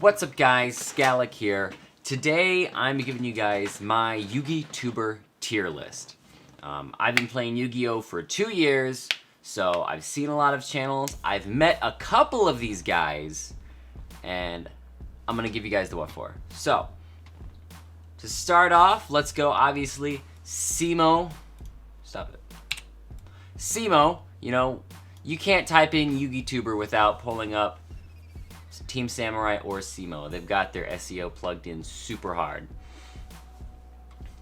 What's up guys, Scalec here. Today I'm giving you guys my Yugi-Tuber tier list. I've been playing Yu-Gi-Oh for 2 years, so I've seen a lot of channels. I've met a couple of these guys, and I'm gonna give you guys the what for. So, to start off, let's go obviously Simo. Stop it. Simo, you know, you can't type in Yugi-Tuber without pulling up Team Samurai or Simo. They've got their SEO plugged in super hard.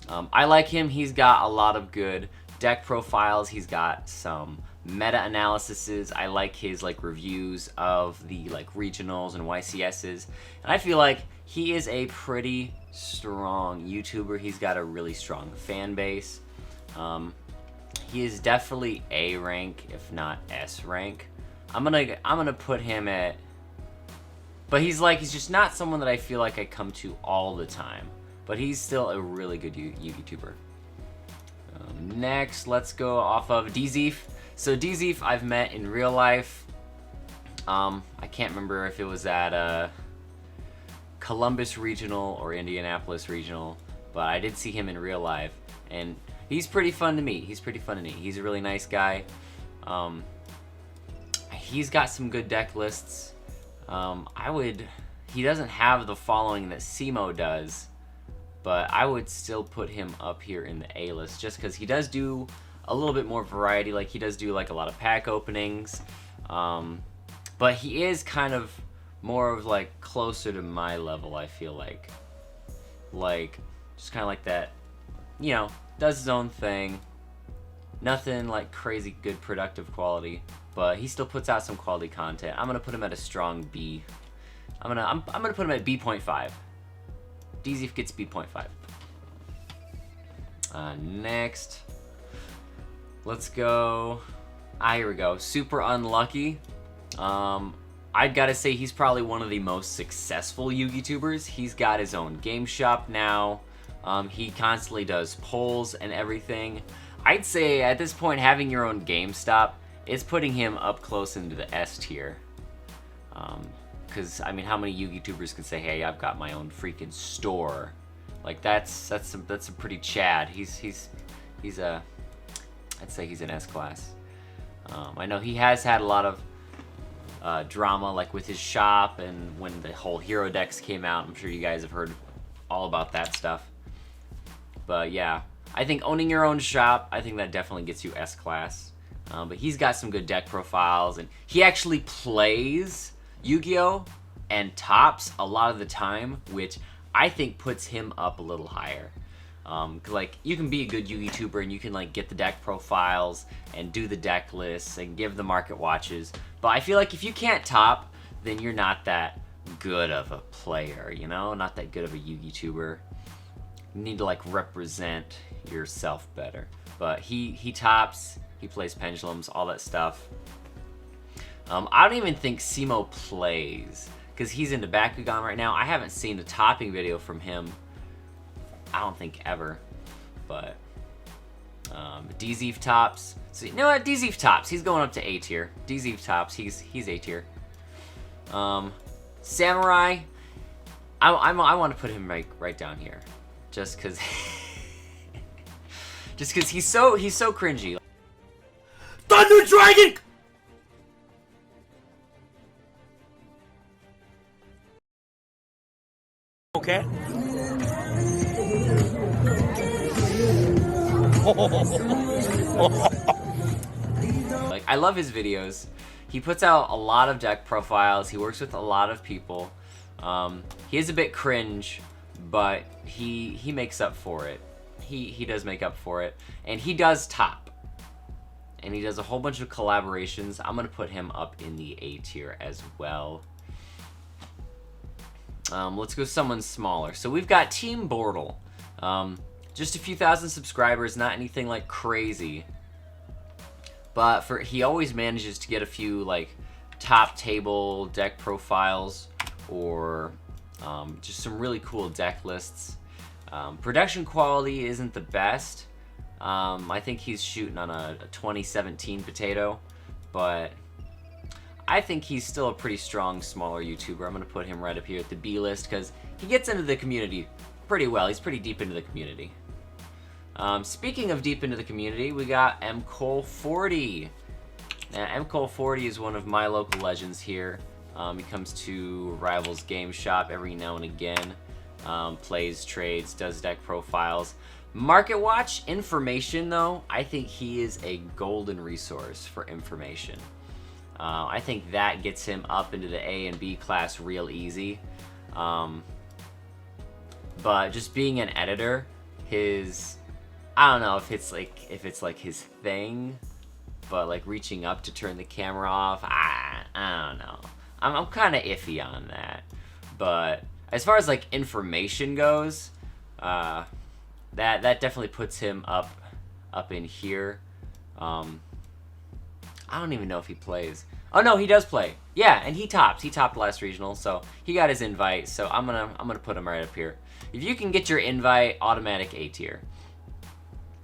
I like him. He's got a lot of good deck profiles. He's got some meta analyses. I like his reviews of the regionals and YCSs. And I feel like he is a pretty strong YouTuber. He's got a really strong fan base. He is definitely A rank, if not S rank. I'm gonna put him at. But he's just not someone that I feel like I come to all the time. But he's still a really good YouTuber. Next, let's go off of DZeef. So DZeef I've met in real life. I can't remember if it was at Columbus Regional or Indianapolis Regional. But I did see him in real life. And he's pretty fun to meet. He's a really nice guy. He's got some good deck lists. He doesn't have the following that Simo does, but I would still put him up here in the A list just because he does do a little bit more variety. Like he does do a lot of pack openings, but he is kind of more of closer to my level. I feel like just kind of like that, you know, does his own thing. Nothing crazy good productive quality, but he still puts out some quality content. I'm gonna put him at a strong B. I'm gonna put him at B.5. DZeef gets B.5. Next, let's go. Here we go. Super unlucky. I'd gotta say he's probably one of the most successful Yugi-Tubers. He's got his own game shop now. He constantly does polls and everything. I'd say at this point, having your own GameStop is putting him up close into the S tier. Because I mean, how many Yugi-Tubers can say, "Hey, I've got my own freaking store"? That's a pretty Chad. He's a, I'd say he's an S class. I know he has had a lot of drama with his shop and when the whole hero decks came out. I'm sure you guys have heard all about that stuff. But yeah. I think owning your own shop, I think that definitely gets you S class. But he's got some good deck profiles, and he actually plays Yu-Gi-Oh! And tops a lot of the time, which I think puts him up a little higher. You can be a good Yugi-Tuber and you can get the deck profiles and do the deck lists and give the market watches. But I feel like if you can't top, then you're not that good of a player, you know? Not that good of a Yugi-Tuber. You need to represent yourself better. But he tops, he plays pendulums, all that stuff. I don't even think Simo plays because he's into Bakugan right now. I haven't seen a topping video from him, I don't think ever. But DZeef tops. So you know what? DZeef tops. He's going up to A tier. DZeef tops. He's A tier. Samurai. I want to put him right down here. Just cause he's so cringy. Thunder Dragon! Okay. I love his videos. He puts out a lot of deck profiles. He works with a lot of people. He is a bit cringe, but he makes up for it. He does make up for it, and he does top, and he does a whole bunch of collaborations. I'm gonna put him up in the A tier as well. Let's go someone smaller. So we've got Team Bortle. Just a few thousand subscribers, not anything crazy, but he always manages to get a few top table deck profiles or just some really cool deck lists. Production quality isn't the best. I think he's shooting on a 2017 potato, but I think he's still a pretty strong, smaller YouTuber. I'm going to put him right up here at the B list because he gets into the community pretty well. He's pretty deep into the community. Speaking of deep into the community, we got mcole40. Now, mcole40 is one of my local legends here. He comes to Rivals Game Shop every now and again. Plays, trades, does deck profiles. Market Watch information, though, I think he is a golden resource for information. I think that gets him up into the A and B class real easy. But just being an editor, I don't know if it's like his thing, but like reaching up to turn the camera off, I don't know. I'm kind of iffy on that. But as far as like information goes, that definitely puts him up in here. I don't even know if he plays. Oh no, he does play. Yeah, and he topped. He topped last regional, so he got his invite. So I'm gonna put him right up here. If you can get your invite, automatic A tier.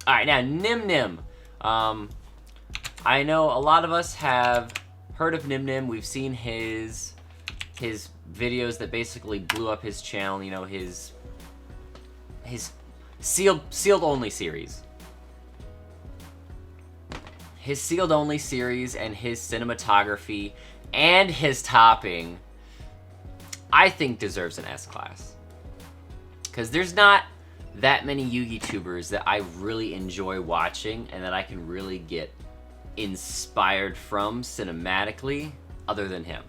All right, now Nim Nim. I know a lot of us have heard of Nim Nim. We've seen his videos that basically blew up his channel. You know, his sealed only series. His sealed only series and his cinematography and his topping, I think deserves an S class. Because there's not that many Yugi-Tubers that I really enjoy watching and that I can really get inspired from cinematically other than him.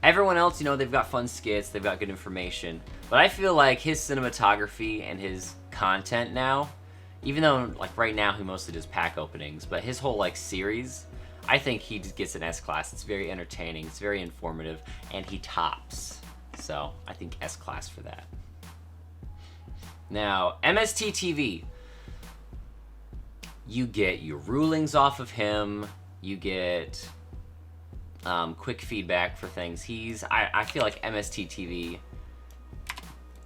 Everyone else, you know, they've got fun skits, they've got good information, but I feel like his cinematography and his content now, even though like right now he mostly does pack openings, but his whole like series, I think he just gets an S class. It's very entertaining, it's very informative, and he tops. So I think S class for that. Now, MSTTV. You get your rulings off of him. You get quick feedback for things. I feel like MSTTV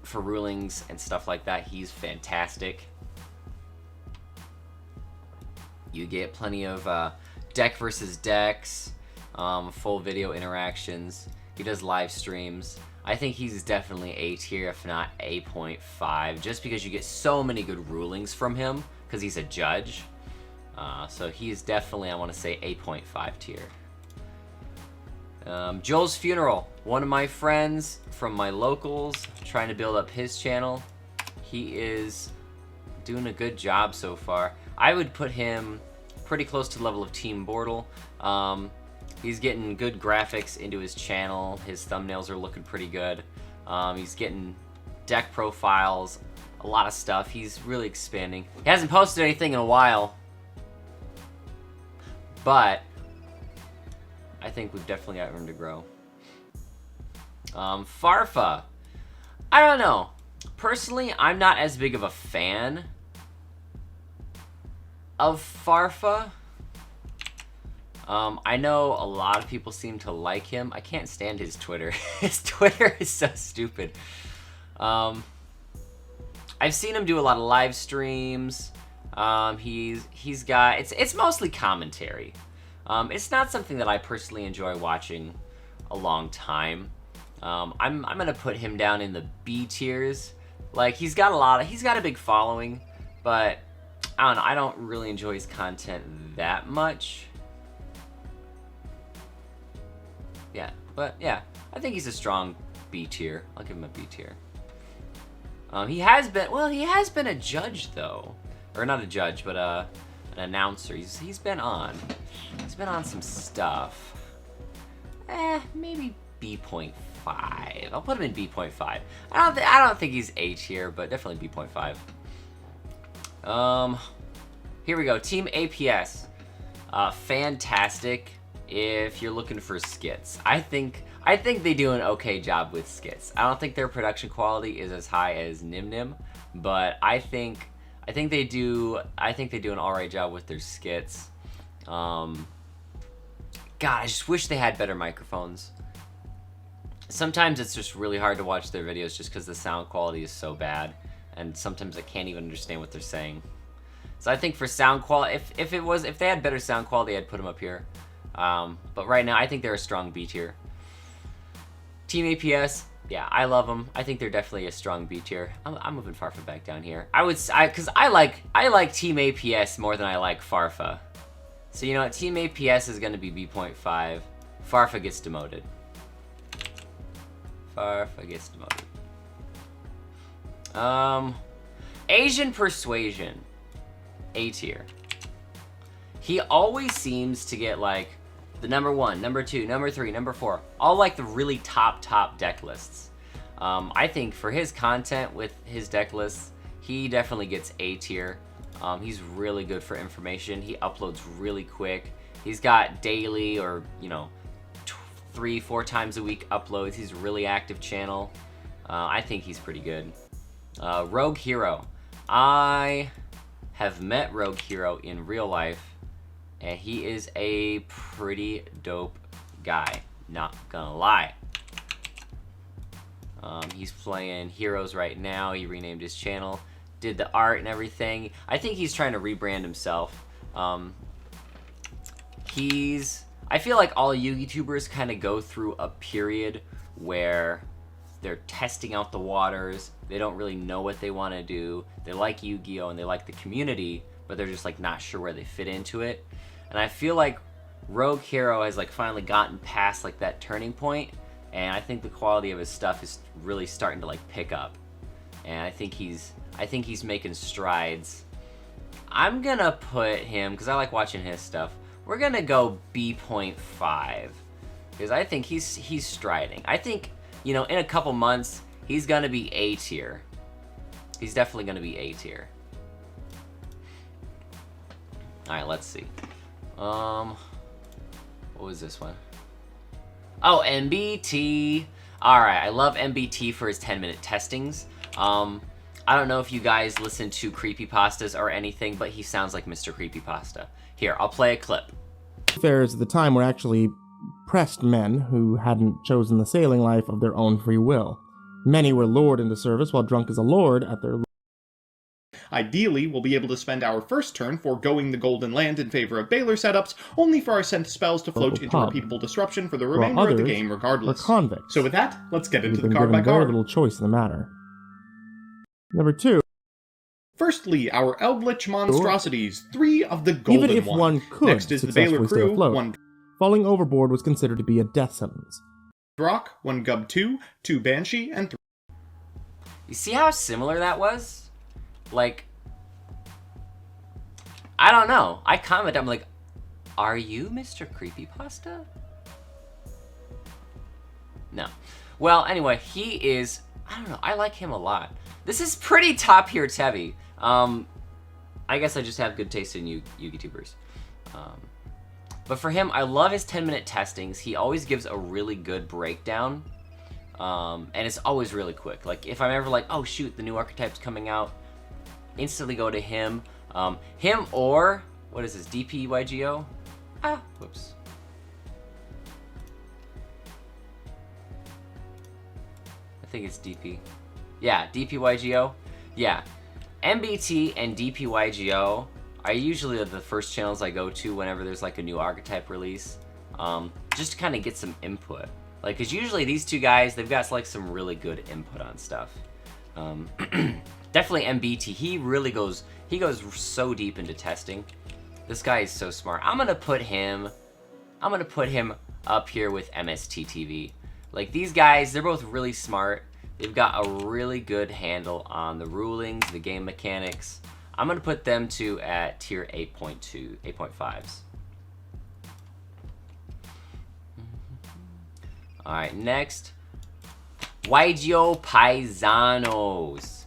for rulings and stuff like that, he's fantastic. You get plenty of deck versus decks, full video interactions. He does live streams. I think he's definitely A tier, if not A.5, just because you get so many good rulings from him, because he's a judge. So he's definitely, I want to say, A.5 tier. Joel's Funeral, one of my friends from my locals, trying to build up his channel. He is doing a good job so far. I would put him pretty close to the level of Team Bortle. He's getting good graphics into his channel. His thumbnails are looking pretty good. He's getting deck profiles, a lot of stuff. He's really expanding. He hasn't posted anything in a while, but I think we've definitely got room to grow. Farfa. I don't know. Personally, I'm not as big of a fan of Farfa. I know a lot of people seem to like him. I can't stand his Twitter. His Twitter is so stupid. I've seen him do a lot of live streams. He's got, it's mostly commentary. It's not something that I personally enjoy watching a long time. I'm gonna put him down in the B tiers. Like, he's got a big following, but I don't know, I don't really enjoy his content that much. Yeah, but yeah, I think he's a strong B tier. I'll give him a B tier. He has been a judge though, or not a judge, but an announcer. He's been on some stuff. Maybe B.5. I'll put him in B.5. I don't think he's A tier, but definitely B.5. Here we go. Team APS. Fantastic if you're looking for skits. I think they do an okay job with skits. I don't think their production quality is as high as Nim Nim, but I think they do an alright job with their skits. God, I just wish they had better microphones. Sometimes it's just really hard to watch their videos just because the sound quality is so bad, and sometimes I can't even understand what they're saying. So I think for sound quality, if they had better sound quality, I'd put them up here. But right now, I think they're a strong B tier. Team APS, yeah, I love them. I think they're definitely a strong B tier. I'm moving Farfa back down here. Because I like Team APS more than I like Farfa. So you know what? Team APS is going to be B.5. Farfa gets demoted. Farfa gets demoted. Asian Persuasion, A tier. He always seems to get like the number 1, number 2, number 3, number 4, all like the really top deck lists. I think for his content with his deck lists, he definitely gets A tier. He's really good for information. He uploads really quick. He's got daily or, you know, 3-4 times a week uploads. He's a really active channel. I think he's pretty good. Rogue Hero. I have met Rogue Hero in real life, and he is a pretty dope guy. Not gonna lie. He's playing Heroes right now. He renamed his channel, did the art and everything. I think he's trying to rebrand himself. I feel like all Yugi-Tubers kind of go through a period where they're testing out the waters. They don't really know what they want to do. They like Yu-Gi-Oh! And they like the community, but they're just like not sure where they fit into it. And I feel like Rogue Hero has like finally gotten past like that turning point, and I think the quality of his stuff is really starting to like pick up. And I think he's making strides. I'm gonna put him, because I like watching his stuff, we're gonna go B.5, because I think he's striding. I think, you know, in a couple months he's gonna be A tier. He's definitely gonna be A tier. All right, let's see. What was this one? Oh, MBT. All right, I love MBT for his 10-minute testings. I don't know if you guys listen to creepypastas or anything, but he sounds like Mr. Creepypasta. Here, I'll play a clip. Affairs at the time were actually pressed men who hadn't chosen the sailing life of their own free will. Many were lured into service while drunk as a lord at their... Ideally, we'll be able to spend our first turn foregoing the Golden Land in favor of Baylor setups, only for our sent spells to float into repeatable disruption for the remainder of the game regardless. Convicts. So with that, let's get into the We've been card by given very card. little choice in the matter. Number 2. Firstly, our Eldritch monstrosities, 3 of the golden Even if one could Next is the Baylor successfully stay crew, afloat, 1 falling overboard was considered to be a death sentence. Drock, 1 Gub 2, 2 Banshee, and 3. You see how similar that was? Like, I don't know. I comment, I'm like, are you Mr. Creepypasta? No. Well, anyway, he is, I don't know, I like him a lot. This is pretty top tier Tevi. I guess I just have good taste in Yugi-Tubers. But for him, I love his 10-minute testings. He always gives a really good breakdown. And it's always really quick. Like, if I'm ever like, oh shoot, the new archetype's coming out, instantly go to him. Him or, what is this, yugioh? Ah, whoops. I think it's DP. Yeah, yugioh. Yeah. MBT and yugioh are usually the first channels I go to whenever there's like a new archetype release. Just to kind of get some input. Like, cause usually these two guys, they've got like some really good input on stuff. Definitely MBT, he goes so deep into testing. This guy is so smart. I'm gonna put him up here with MSTTV. Like, these guys, they're both really smart. They've got a really good handle on the rulings, the game mechanics. I'm gonna put them two at tier 8.2, 8.5s. All right, next, yugioh Paisanos.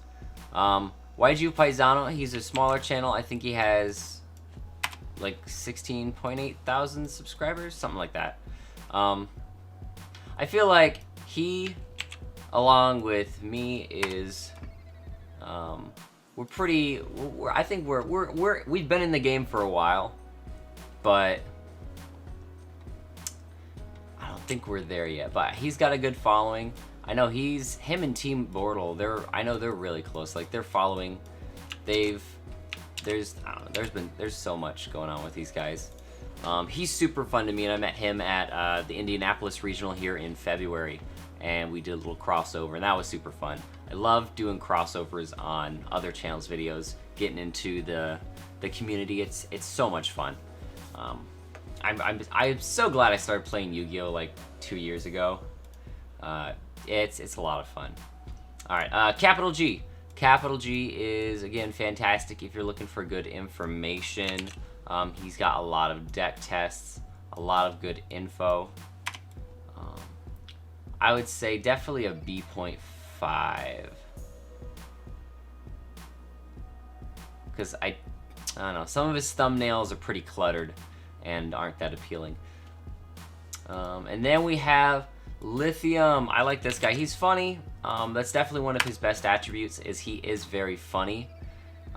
yugioh Paisano, he's a smaller channel. I think he has like 16.8 thousand subscribers, something like that. I feel like he, along with me, is I think we've been in the game for a while, but I don't think we're there yet. But he's got a good following. I know him and Team Bortle, I know they're really close. Like, they're following. There's so much going on with these guys. He's super fun to me, and I met him at the Indianapolis Regional here in February, and we did a little crossover, and that was super fun. I love doing crossovers on other channels' videos, getting into the community. It's so much fun. I'm so glad I started playing Yu-Gi-Oh! Like 2 years ago. It's a lot of fun. All right, Capital G. Capital G is, again, fantastic if you're looking for good information. He's got a lot of deck tests, a lot of good info. I would say definitely a B.5. Because I don't know, some of his thumbnails are pretty cluttered and aren't that appealing. And then we have Lithium. I like this guy. He's funny. That's definitely one of his best attributes, is he is very funny.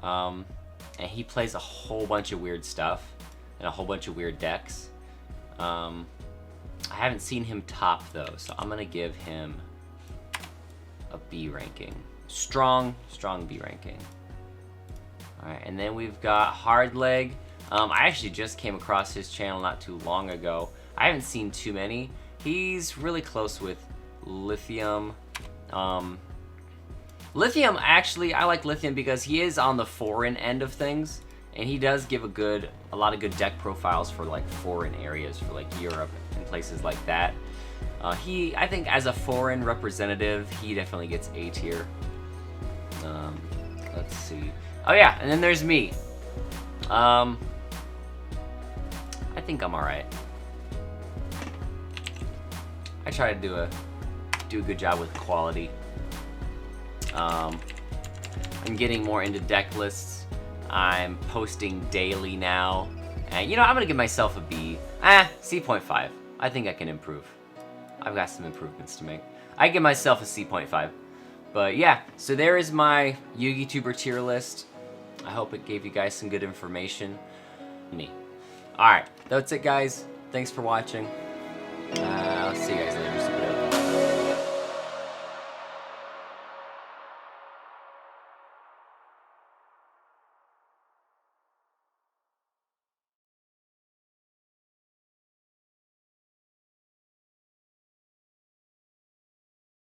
And he plays a whole bunch of weird stuff and a whole bunch of weird decks. I haven't seen him top though, so I'm gonna give him a B ranking. Strong B ranking. Alright, and then we've got Hardleg. I actually just came across his channel not too long ago. I haven't seen too many. He's really close with Lithium. Lithium, actually, I like Lithium because he is on the foreign end of things, and he does give a lot of good deck profiles for like foreign areas, for like Europe and places like that. I think as a foreign representative, he definitely gets A tier. Let's see. Oh yeah, and then there's me. I think I'm alright. I try to do a good job with quality. I'm getting more into deck lists. I'm posting daily now. And you know, I'm gonna give myself a B. C.5. I think I can improve. I've got some improvements to make. I give myself a C.5. But yeah, so there is my Yugi-Tuber tier list. I hope it gave you guys some good information. Me. Alright, that's it guys. Thanks for watching. I'll see you guys later.